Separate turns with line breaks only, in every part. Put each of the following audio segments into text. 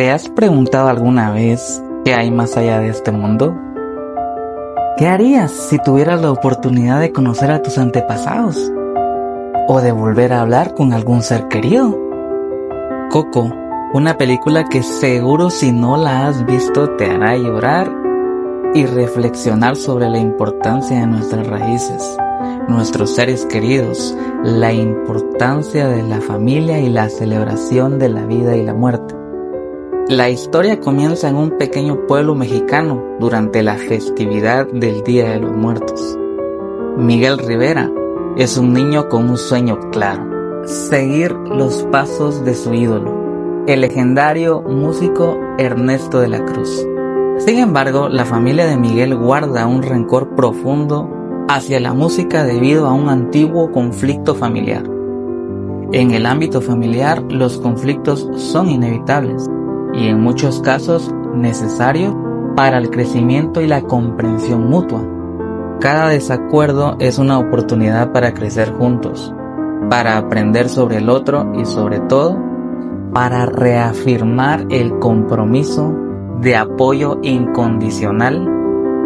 ¿Te has preguntado alguna vez qué hay más allá de este mundo? ¿Qué harías si tuvieras la oportunidad de conocer a tus antepasados? ¿O de volver a hablar con algún ser querido? Coco, una película que seguro si no la has visto te hará llorar y reflexionar sobre la importancia de nuestras raíces, nuestros seres queridos, la importancia de la familia y la celebración de la vida y la muerte. La historia comienza en un pequeño pueblo mexicano durante la festividad del Día de los Muertos. Miguel Rivera es un niño con un sueño claro: seguir los pasos de su ídolo, el legendario músico Ernesto de la Cruz. Sin embargo, la familia de Miguel guarda un rencor profundo hacia la música debido a un antiguo conflicto familiar. En el ámbito familiar, los conflictos son inevitables y en muchos casos necesarios para el crecimiento y la comprensión mutua. Cada desacuerdo es una oportunidad para crecer juntos, para aprender sobre el otro y sobre todo, para reafirmar el compromiso de apoyo incondicional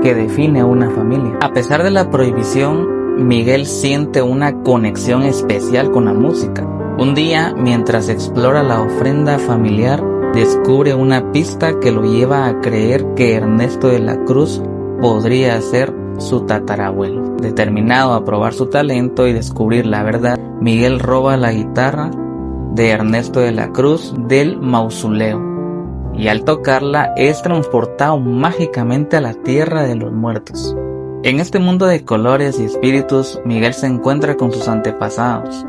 que define a una familia. A pesar de la prohibición, Miguel siente una conexión especial con la música. Un día, mientras explora la ofrenda familiar, descubre una pista que lo lleva a creer que Ernesto de la Cruz podría ser su tatarabuelo. Determinado a probar su talento y descubrir la verdad, Miguel roba la guitarra de Ernesto de la Cruz del mausoleo y al tocarla es transportado mágicamente a la tierra de los muertos. En este mundo de colores y espíritus, Miguel se encuentra con sus antepasados,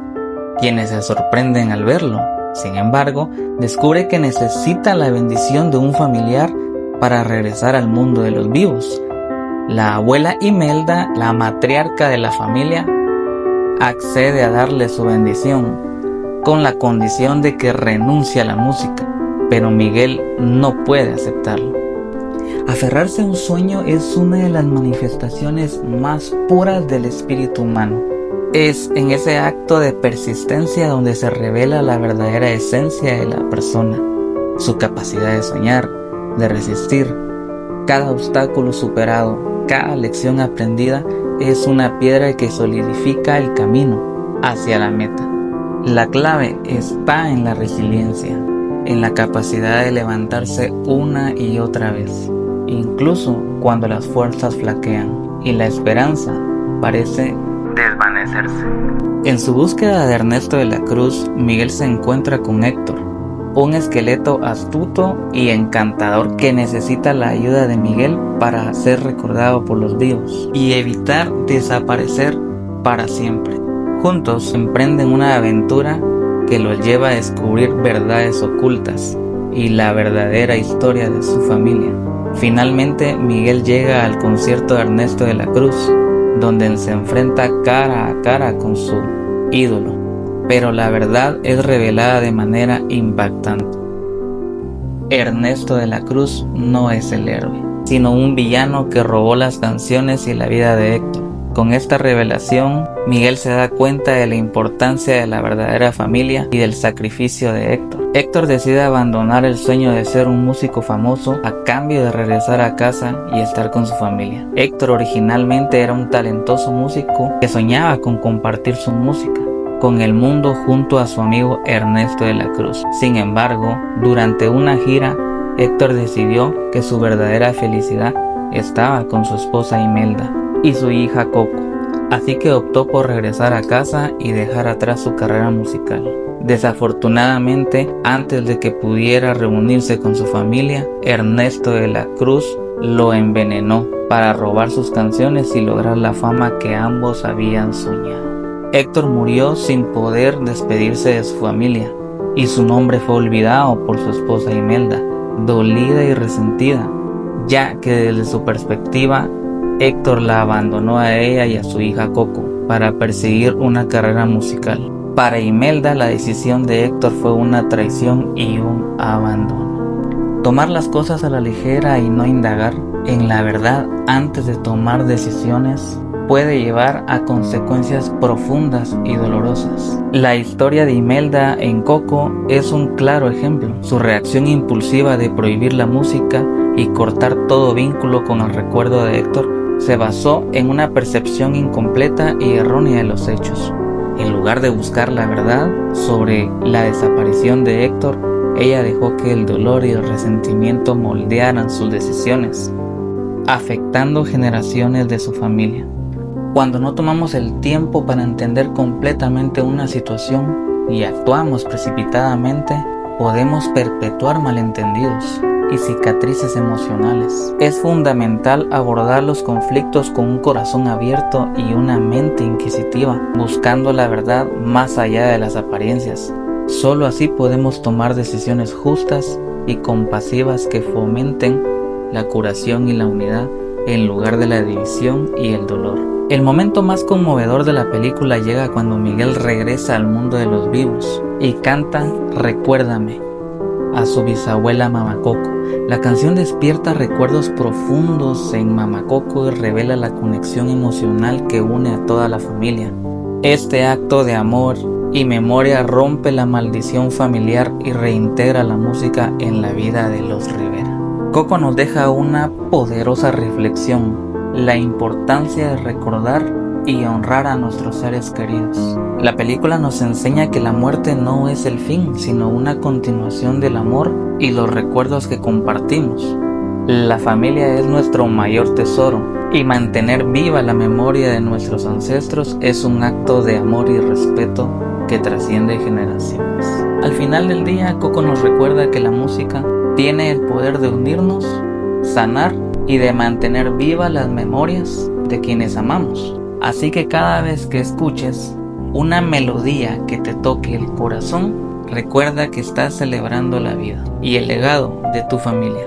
quienes se sorprenden al verlo. Sin embargo, descubre que necesita la bendición de un familiar para regresar al mundo de los vivos. La abuela Imelda, la matriarca de la familia, accede a darle su bendición, con la condición de que renuncie a la música, pero Miguel no puede aceptarlo. Aferrarse a un sueño es una de las manifestaciones más puras del espíritu humano. Es en ese acto de persistencia donde se revela la verdadera esencia de la persona, su capacidad de soñar, de resistir. Cada obstáculo superado, cada lección aprendida es una piedra que solidifica el camino hacia la meta. La clave está en la resiliencia, en la capacidad de levantarse una y otra vez, incluso cuando las fuerzas flaquean y la esperanza parece desvanecerse. En su búsqueda de Ernesto de la Cruz, Miguel se encuentra con Héctor, un esqueleto astuto y encantador que necesita la ayuda de Miguel para ser recordado por los vivos y evitar desaparecer para siempre. Juntos emprenden una aventura que los lleva a descubrir verdades ocultas y la verdadera historia de su familia. Finalmente, Miguel llega al concierto de Ernesto de la Cruz, donde se enfrenta cara a cara con su ídolo, pero la verdad es revelada de manera impactante. Ernesto de la Cruz no es el héroe, sino un villano que robó las canciones y la vida de Héctor. Con esta revelación, Miguel se da cuenta de la importancia de la verdadera familia y del sacrificio de Héctor. Héctor decide abandonar el sueño de ser un músico famoso a cambio de regresar a casa y estar con su familia. Héctor originalmente era un talentoso músico que soñaba con compartir su música con el mundo junto a su amigo Ernesto de la Cruz. Sin embargo, durante una gira, Héctor decidió que su verdadera felicidad estaba con su esposa Imelda y su hija Coco, así que optó por regresar a casa y dejar atrás su carrera musical. Desafortunadamente, antes de que pudiera reunirse con su familia, Ernesto de la Cruz lo envenenó para robar sus canciones y lograr la fama que ambos habían soñado. Héctor murió sin poder despedirse de su familia y su nombre fue olvidado por su esposa Imelda, dolida y resentida, ya que desde su perspectiva Héctor la abandonó a ella y a su hija Coco para perseguir una carrera musical. Para Imelda, la decisión de Héctor fue una traición y un abandono. Tomar las cosas a la ligera y no indagar en la verdad antes de tomar decisiones puede llevar a consecuencias profundas y dolorosas. La historia de Imelda en Coco es un claro ejemplo. Su reacción impulsiva de prohibir la música y cortar todo vínculo con el recuerdo de Héctor se basó en una percepción incompleta y errónea de los hechos. En lugar de buscar la verdad sobre la desaparición de Héctor, ella dejó que el dolor y el resentimiento moldearan sus decisiones, afectando generaciones de su familia. Cuando no tomamos el tiempo para entender completamente una situación y actuamos precipitadamente, podemos perpetuar malentendidos y cicatrices emocionales. Es fundamental abordar los conflictos con un corazón abierto y una mente inquisitiva, buscando la verdad más allá de las apariencias. Solo así podemos tomar decisiones justas y compasivas que fomenten la curación y la unidad en lugar de la división y el dolor. El momento más conmovedor de la película llega cuando Miguel regresa al mundo de los vivos y canta Recuérdame a su bisabuela Mama Coco. La canción despierta recuerdos profundos en Mama Coco y revela la conexión emocional que une a toda la familia. Este acto de amor y memoria rompe la maldición familiar y reintegra la música en la vida de los Rivera. Coco nos deja una poderosa reflexión: la importancia de recordar y honrar a nuestros seres queridos. La película nos enseña que la muerte no es el fin, sino una continuación del amor y los recuerdos que compartimos. La familia es nuestro mayor tesoro y mantener viva la memoria de nuestros ancestros es un acto de amor y respeto que trasciende generaciones. Al final del día, Coco nos recuerda que la música tiene el poder de unirnos, sanar y de mantener vivas las memorias de quienes amamos. Así que cada vez que escuches una melodía que te toque el corazón, recuerda que estás celebrando la vida y el legado de tu familia.